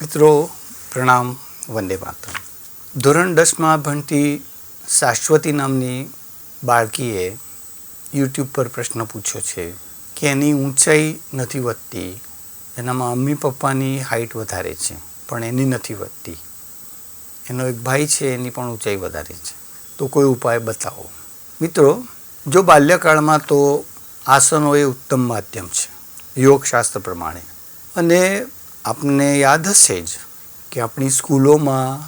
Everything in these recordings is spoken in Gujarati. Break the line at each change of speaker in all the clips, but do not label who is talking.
મિત્રો પ્રણામ, વંદે માતરમ. ધોરણ 10માં ભણતી શાશ્વતી નામની બાળકીએ યુટ્યુબ પર પ્રશ્ન પૂછ્યો છે કે એની ઊંચાઈ નથી વધતી, એના મમ્મી પપ્પાની હાઇટ વધારે છે પણ એની નથી વધતી. એનો એક ભાઈ છે, એની પણ ઊંચાઈ વધારે છે, તો કોઈ ઉપાય બતાવો. મિત્રો, જો બાલ્યકાળમાં તો આસનો એ ઉત્તમ માધ્યમ છે યોગશાસ્ત્ર પ્રમાણે. અને આપને યાદ હશે જ કે આપણી સ્કૂલોમાં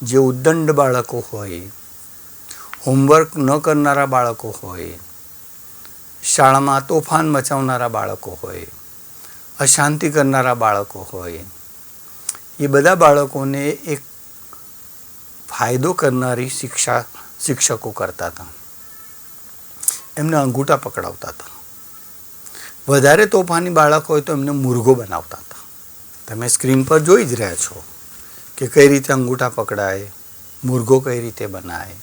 જે ઉદ્દંડ બાળકો હોય, હોમવર્ક ન કરનારા બાળકો હોય, શાળામાં તોફાન મચાવનારા બાળકો હોય, અશાંતિ કરનારા બાળકો હોય, એ બધા બાળકોને એક ફાયદો કરનારી શિક્ષકો કરતા હતા. એમને અંગૂઠા પકડાવતા હતા. વધારે તોફાની બાળક હોય તો એમને મુરઘો બનાવતા હતા. તમે સ્ક્રીન પર જોઈ જ રહ્યા છો કે કઈ રીતે અંગૂઠા પકડાય, મુરઘો કઈ રીતે બનાય.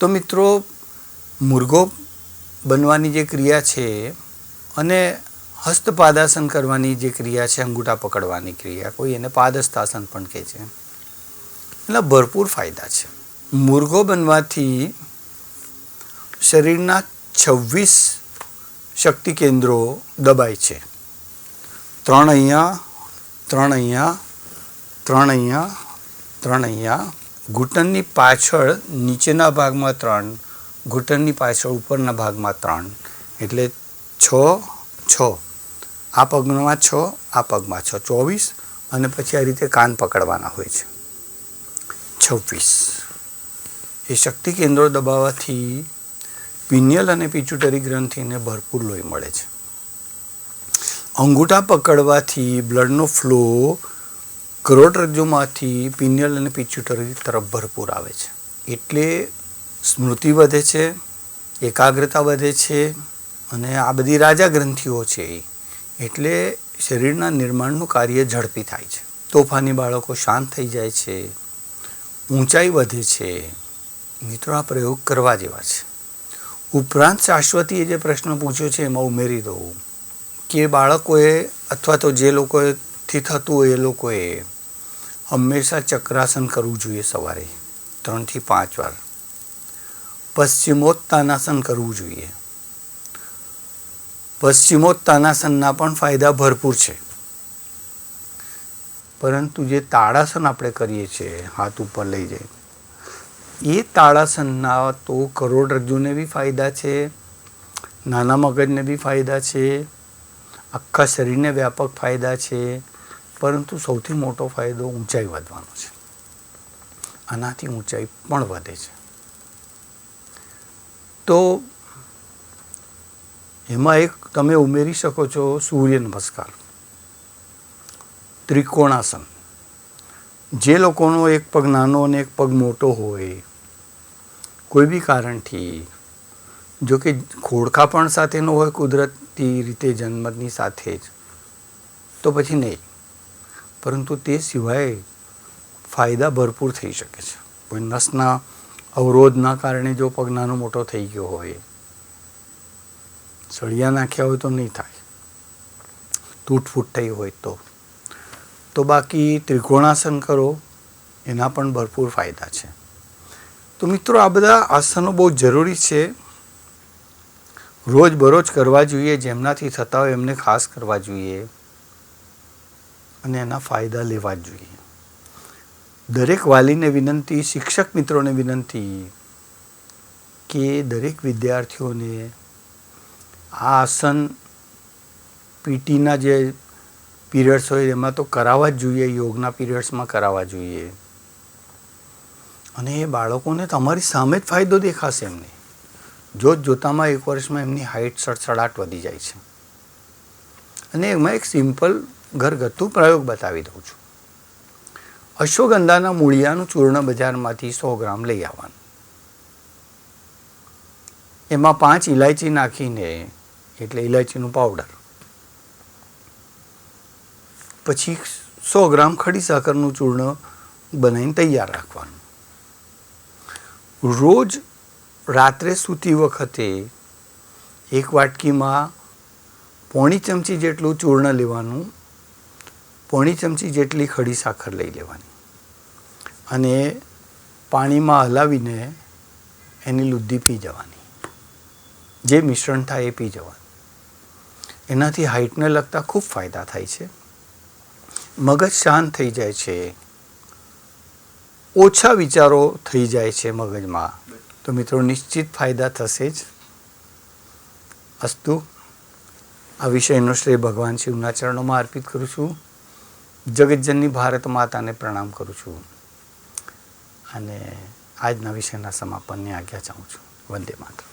તો મિત્રો, મુરઘો બનવાની જે ક્રિયા છે અને હસ્તપાદાસન કરવાની જે ક્રિયા છે, અંગૂઠા પકડવાની ક્રિયા, કોઈ એને પાદહસ્તાસન પણ કહે છે, એટલે ભરપૂર ફાયદા છે. મુરઘો બનવાથી શરીરના 26 શક્તિ કેન્દ્રો દબાય છે. 3 અહીંયા, 3 અહીંયા, 3 અહીંયા, 3 અહીંયા, ઘૂંટણની પાછળ નીચેના ભાગમાં 3, ઘૂંટણની પાછળ ઉપરના ભાગમાં 3, એટલે 6, 6. આ પગમાં 6, આ પગમાં 6, 24. અને પછી આ રીતે કાન પકડવાના હોય છે, 26. એ શક્તિ કેન્દ્રો દબાવવાથી પિનિયલ અને પિચ્યુટરી ગ્રંથિને ભરપૂર લોહી મળે છે. અંગૂઠા પકડવાથી બ્લડનો ફ્લો કરોડરજ્જુમાંથી પિનિયલ અને પિચ્યુટરી તરફ ભરપૂર આવે છે. એટલે સ્મૃતિ વધે છે, એકાગ્રતા વધે છે, અને આ બધી રાજા ગ્રંથિઓ છે, એટલે શરીરના નિર્માણનું કાર્ય ઝડપી થાય છે. તોફાની બાળકો શાંત થઈ જાય છે, ઊંચાઈ વધે છે. મિત્રો, આ પ્રયોગ કરવા જેવા છે. ઉપરાંત શાશ્વતીએ જે પ્રશ્ન પૂછ્યો છે એમાં ઉમેરી દઉં કે બાળકોએ અથવા તો જે લોકોથી થતું હોય એ લોકોએ હંમેશા ચક્રાસન કરવું જોઈએ. સવારે 3 થી 5 વાર પશ્ચિમોત્તાનાસન કરવું જોઈએ. પશ્ચિમોત્તાનાસનના પણ ફાયદા ભરપૂર છે, પરંતુ જે તાડાસન આપણે કરીએ છીએ હાથ ઉપર લઈ જઈ, એ તાડાસનના તો કરોડરજ્જુને બી ફાયદા છે, નાના મગજને બી ફાયદા છે, આખા શરીરને વ્યાપક ફાયદા છે, પરંતુ સૌથી મોટો ફાયદો ઊંચાઈ વધવાનો છે. આનાથી ઊંચાઈ પણ વધે છે. તો એમાં એક તમે ઉમેરી શકો છો સૂર્ય નમસ્કાર, ત્રિકોણાસન. જે લોકોનો એક પગ નાનો અને એક પગ મોટો હોય, કોઈ બી કારણથી, જો કે ખોડખા પણ સાથેનો હોય કુદરતી રીતે જન્મની સાથે જ, તો પછી નહીં, પરંતુ તે સિવાય ફાયદા ભરપૂર થઈ શકે છે. કોઈ નસના અવરોધના કારણે જો પગ નાનો મોટો થઈ ગયો હોય, સળિયા નાખ્યા હોય તો નહીં થાય, તૂટફૂટ થઈ હોય તો બાકી ત્રિકોણાસન કરો, એના પણ ભરપૂર ફાયદા છે. તો મિત્રો, આ બધા આસનો બહુ જરૂરી છે, રોજબરોજ કરવા જોઈએ. જેમનાથી થતા હોય એમને ખાસ કરવા જોઈએ અને એના ફાયદા લેવા જ જોઈએ. દરેક વાલીને વિનંતી, શિક્ષક મિત્રોને વિનંતી કે દરેક વિદ્યાર્થીઓને આ આસન પીટીના જે પીરિયડ્સ હોય એમાં તો કરાવવા જ જોઈએ, યોગના પીરિયડ્સમાં કરાવવા જોઈએ. અને એ બાળકોને તમારી સામે જ ફાયદો દેખાશે. એમને જોતામાં 1 વર્ષમાં એમની હાઇટ સડસડાટ વધી જાય છે. અને એમાં એક સિમ્પલ ઘરગથ્થુ પ્રયોગ બતાવી દઉં છું. અશ્વગંધાના મૂળિયાનું ચૂર્ણ બજારમાંથી 100 ગ્રામ લઈ આવવાનું. એમાં 5 ઇલાયચી નાખીને, એટલે ઇલાયચીનું પાવડર, પછી 100 ગ્રામ ખડી સાકરનું ચૂર્ણ બનાવીને તૈયાર રાખવાનું. રોજ રાત્રે સૂતી વખતે 1 વાટકીમાં 1/4 ચમચી જેટલું ચૂર્ણ લેવાનું, પોણી ચમચી જેટલી ખડી સાકર લઈ લેવાની અને પાણીમાં હલાવીને એની લુદ્ધી પી જવાની. જે મિશ્રણ થાય એ પી જવાનું. એનાથી હાઇટને લગતા ખૂબ ફાયદા થાય છે. મગજ શાંત થઈ જાય છે, ઓછા વિચારો થઈ જાય છે મગજમાં. તો મિત્રો નિશ્ચિત ફાયદા થશે જ. અસ્તુ. આ વિષયનો શ્રેય ભગવાન શિવના ચરણોમાં અર્પિત કરું છું. જગતજનની ભારત માતાને પ્રણામ કરું છું અને આજના વિષયના સમાપનની આજ્ઞા ચાહું છું. વંદે માતરમ.